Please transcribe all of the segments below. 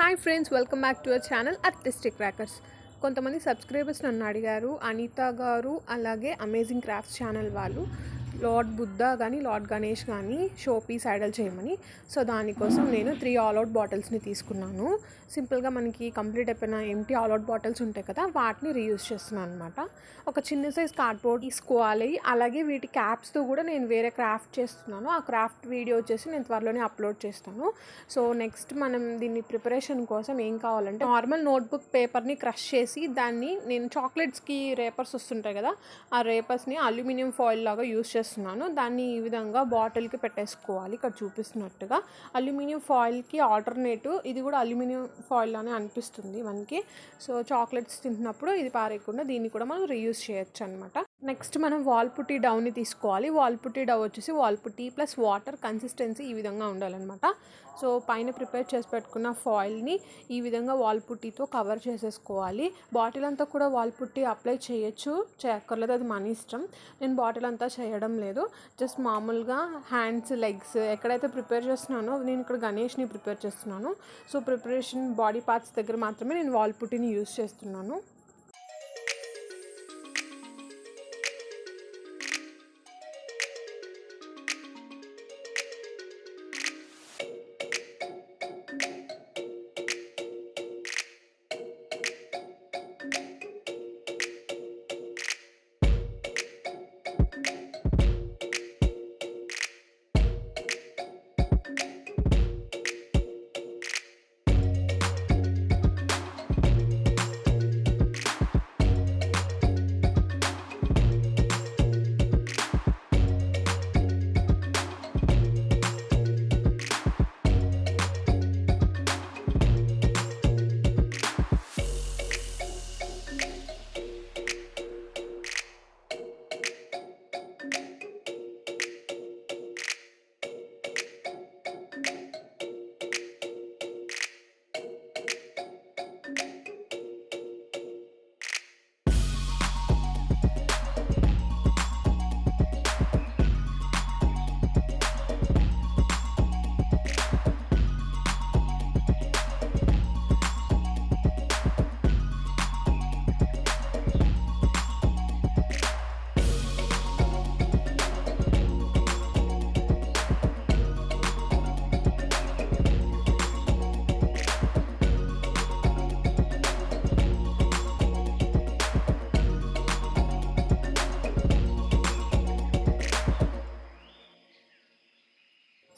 Hi friends, welcome back to our channel artistic crackers. కొంతమంది subscribers నన్ను అడిగారు, అనిత గారు అలాగే అమేజింగ్ క్రాఫ్ట్స్ ఛానల్ వాళ్ళు లార్డ్ బుద్ధ కానీ లార్డ్ గణేష్ కానీ షో పీస్ ఐడల్ చేయమని. సో దానికోసం నేను 3 ఆల్అవుట్ బాటిల్స్ని తీసుకున్నాను. సింపుల్గా మనకి కంప్లీట్ అయిపోయిన ఎంటీ ఆల్అవుట్ బాటిల్స్ ఉంటాయి కదా, వాటిని రీయూజ్ చేస్తున్నాను అనమాట. ఒక చిన్న సైజ్ కార్డ్బోర్డ్ తీసుకోవాలి. అలాగే వీటి క్యాప్స్తో కూడా నేను వేరే క్రాఫ్ట్ చేస్తున్నాను. ఆ క్రాఫ్ట్ వీడియో వచ్చేసి నేను త్వరలోనే అప్లోడ్ చేస్తాను. సో నెక్స్ట్ మనం దీన్ని ప్రిపరేషన్ కోసం ఏం కావాలంటే నార్మల్ నోట్బుక్ పేపర్ని క్రష్ చేసి దాన్ని నేను చాక్లెట్స్కి రేపర్స్ వస్తుంటాయి కదా, ఆ రేపర్స్ని అల్యూమినియం ఫాయిల్ లాగా యూస్ చేస్తున్నాను. దాన్ని ఈ విధంగా బాటిల్కి పెట్టేసుకోవాలి. ఇక్కడ చూపిస్తున్నట్టుగా అల్యూమినియం ఫాయిల్కి ఆల్టర్నేటివ్ ఇది కూడా అల్యూమినియం ఫాయిల్ లానే అనిపిస్తుంది మనకి. సో చాక్లెట్స్ తింటున్నప్పుడు ఇది పారేయకుండా దీన్ని కూడా మనం రీయూజ్ చేయొచ్చు అనమాట. నెక్స్ట్ మనం వాల్ పుట్టి డౌని తీసుకోవాలి. వాల్ పుట్టి డవ్ వచ్చేసి వాల్ పుట్టి ప్లస్ వాటర్ కన్సిస్టెన్సీ ఈ విధంగా ఉండాలన్నమాట. సో పైన ప్రిపేర్ చేసి పెట్టుకున్న ఫాయిల్ని ఈ విధంగా వాల్ పుట్టితో కవర్ చేసేసుకోవాలి. బాటిల్ అంతా కూడా వాల్ పుట్టి అప్లై చేయొచ్చు, చేయక్కర్లేదు, అది మన ఇష్టం. నేను బాటిల్ అంతా చేయడం లేదు, జస్ట్ మామూలుగా హ్యాండ్స్, లెగ్స్ ఎక్కడైతే ప్రిపేర్ చేస్తున్నానో, నేను ఇక్కడ గణేష్ని ప్రిపేర్ చేస్తున్నాను. సో ప్రిపరేషన్ బాడీ పార్ట్స్ దగ్గర మాత్రమే నేను వాల్ పుట్టిని యూస్ చేస్తున్నాను.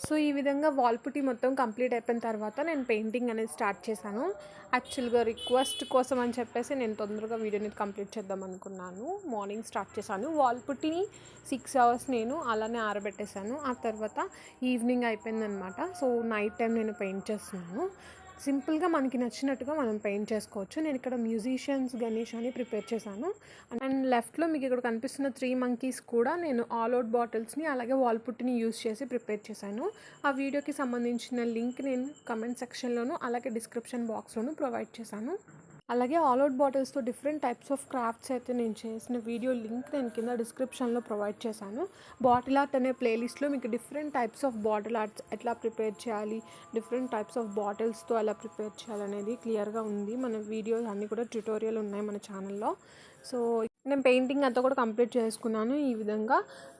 సో ఈ విధంగా వాల్ పుట్టి మొత్తం కంప్లీట్ అయిపోయిన తర్వాత నేను పెయింటింగ్ అనేది స్టార్ట్ చేశాను. యాక్చువల్గా రిక్వెస్ట్ కోసం అని చెప్పేసి నేను తొందరగా వీడియోని కంప్లీట్ చేద్దాం అనుకున్నాను. మార్నింగ్ స్టార్ట్ చేశాను. వాల్ పుట్టిని 6 అవర్స్ నేను అలానే ఆరబెట్టేశాను. ఆ తర్వాత ఈవినింగ్ అయిపోయిందనమాట. సో నైట్ టైం నేను పెయింట్ చేస్తున్నాను. సింపుల్గా మనకి నచ్చినట్టుగా మనం పెయింట్ చేసుకోవచ్చు. నేను ఇక్కడ మ్యూజిషియన్స్ గణేష్ అని ప్రిపేర్ చేశాను. అండ్ లెఫ్ట్లో మీకు ఇక్కడ కనిపిస్తున్న 3 మంకీస్ కూడా నేను ఆల్అవుట్ బాటిల్స్ని అలాగే వాల్ పుట్టిని యూస్ చేసి ప్రిపేర్ చేశాను. ఆ వీడియోకి సంబంధించిన లింక్ నేను కమెంట్ సెక్షన్లోను అలాగే డిస్క్రిప్షన్ బాక్స్లోను ప్రొవైడ్ చేశాను. అలాగే ఆల్అవుట్ బాటిల్స్తో డిఫరెంట్ టైప్స్ ఆఫ్ క్రాఫ్ట్స్ అయితే నేను చేసిన వీడియో లింక్ నేను కింద డిస్క్రిప్షన్లో ప్రొవైడ్ చేశాను. బాటిల్ ఆర్ట్ అనే ప్లేలిస్ట్లో మీకు different types of bottle arts ఎట్లా ప్రిపేర్ చేయాలి, డిఫరెంట్ టైప్స్ ఆఫ్ బాటిల్స్తో ఎలా ప్రిపేర్ చేయాలనేది క్లియర్గా ఉంది. మన వీడియోస్ అన్నీ కూడా ట్యుటోరియల్ ఉన్నాయి మన ఛానల్లో. సో నేను పెయింటింగ్ అంతా కూడా కంప్లీట్ చేసుకున్నాను. ఈ విధంగా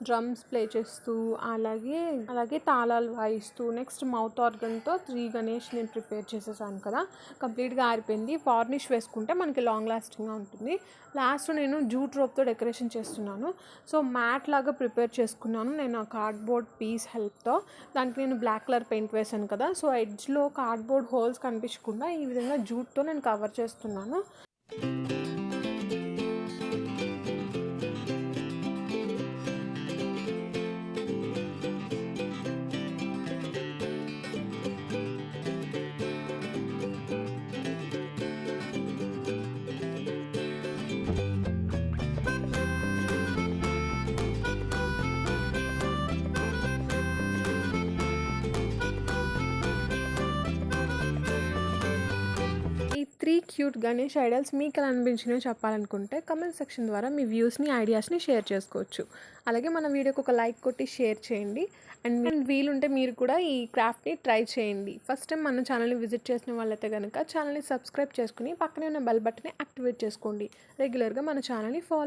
డ్రమ్స్ ప్లే చేస్తూ అలాగే తాళాలు వాయిస్తూ నెక్స్ట్ మౌత్ ఆర్గన్తో 3 గణేష్ నేను ప్రిపేర్ చేసేసాను కదా, కంప్లీట్గా ఆరిపోయింది. వార్నిష్ వేసుకుంటే మనకి లాంగ్ లాస్టింగ్గా ఉంటుంది. లాస్ట్ నేను జూట్ రోప్తో డెకరేషన్ చేస్తున్నాను. సో మ్యాట్ లాగా ప్రిపేర్ చేసుకున్నాను నేను ఆ కార్డ్బోర్డ్ పీస్ హెల్ప్తో. దానికి నేను బ్లాక్ కలర్ పెయింట్ వేసాను కదా, సో ఎడ్జ్లో కార్డ్బోర్డ్ హోల్స్ కనిపించకుండా ఈ విధంగా జూట్తో నేను కవర్ చేస్తున్నాను. ఈ 3 క్యూట్ గణేష్ ఐడల్స్ మీకు ఎలా అనిపించినాయో చెప్పాలనుకుంటే కమెంట్ సెక్షన్ ద్వారా మీ వ్యూస్ని, ఐడియాస్ని షేర్ చేసుకోవచ్చు. అలాగే మన వీడియోకి ఒక లైక్ కొట్టి షేర్ చేయండి. అండ్ వీలుంటే మీరు కూడా ఈ క్రాఫ్ట్ని ట్రై చేయండి. ఫస్ట్ టైం మన ఛానల్ని విజిట్ చేసిన వాళ్ళైతే కనుక ఛానల్ని సబ్స్క్రైబ్ చేసుకుని పక్కనే ఉన్న బెల్ బటన్ని యాక్టివేట్ చేసుకోండి. రెగ్యులర్గా మన ఛానల్ని ఫాలో